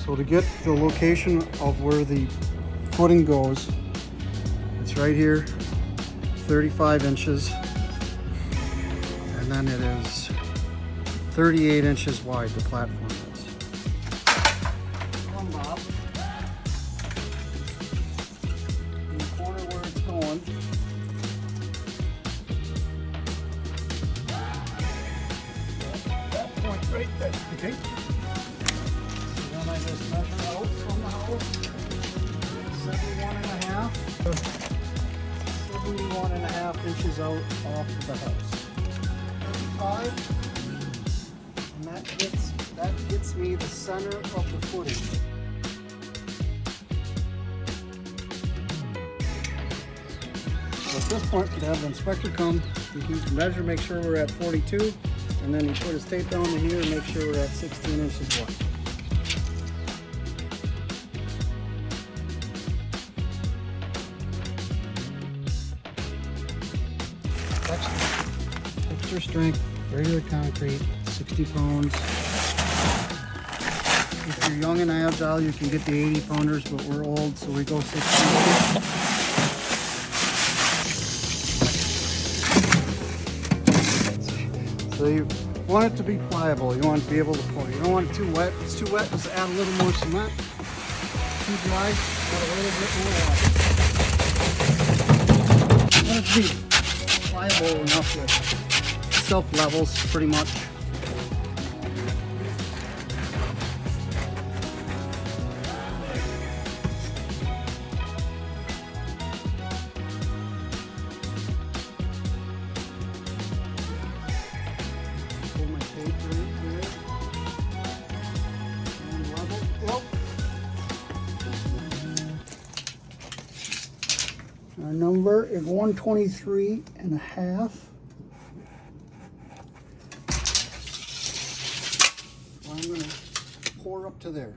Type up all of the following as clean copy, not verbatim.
So to get the location of where the footing goes, it's right here, 35 inches, and then it is 38 inches wide, the platform is. Plumb bob in the corner where it's going. That point right there, okay? Then I just measure out from the house, 71 and a half inches out off of the house. 35, and that gets me the center of the footing. So at this point, we'd have the inspector come, he can measure, make sure we're at 42, and then he put his tape down to here and make sure we're at 16 inches wide. Extra strength, regular concrete, 60 pounds. If you're young and agile, you can get the 80 pounders, but we're old, so we go 60. So you want it to be pliable, you want it to be able to pull. You don't want it too wet. If it's too wet, just add a little more cement. Too dry, add a little bit more water. You want it to be pliable enough that self-levels pretty much. Pull my tape right here and level. Our number is 123 and a half. I'm going to pour up to there.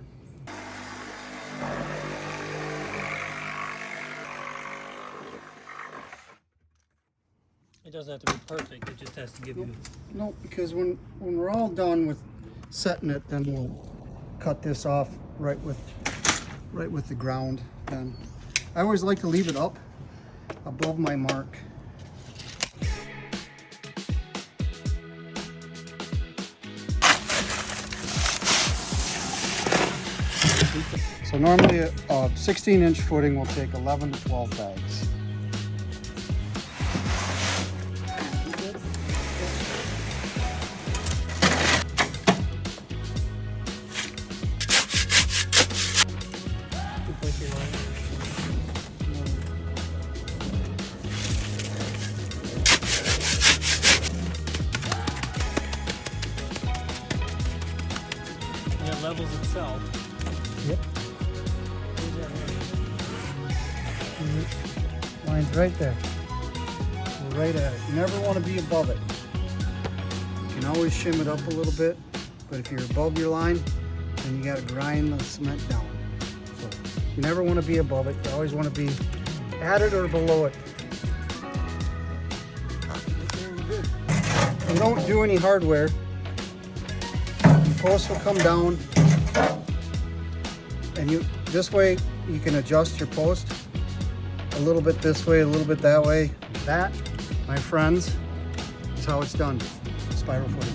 It doesn't have to be perfect, it just has to give you... No, because when we're all done with setting it, then we'll cut this off right with the ground. And I always like to leave it up above my mark. So normally a 16-inch footing will take 11 to 12 bags. And it levels itself. Yep. Line's right there. We're right at it. You never want to be above it. You can always shim it up a little bit, but if you're above your line, then you got to grind the cement down. So you never want to be above it. You always want to be at it or below it. And don't do any hardware. Your post will come down, and this way you can adjust your post a little bit this way, a little bit that way. That, my friends, is how it's done. Spiral footing.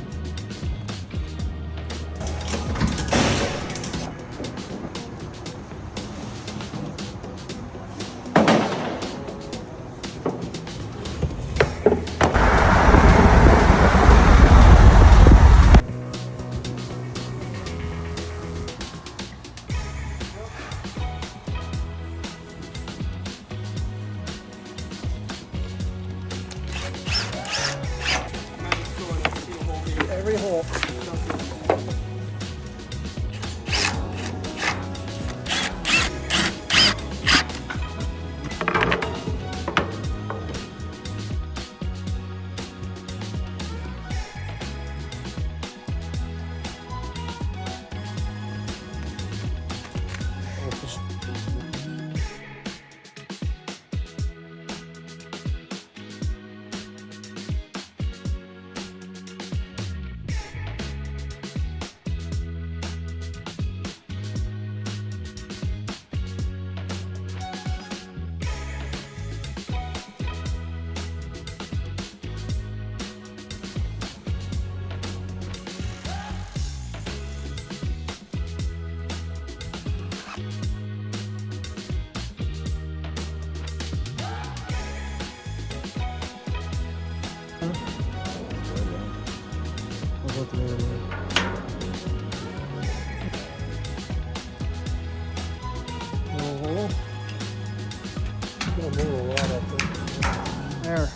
put the other way. No hole. Gonna move a lot up there. There.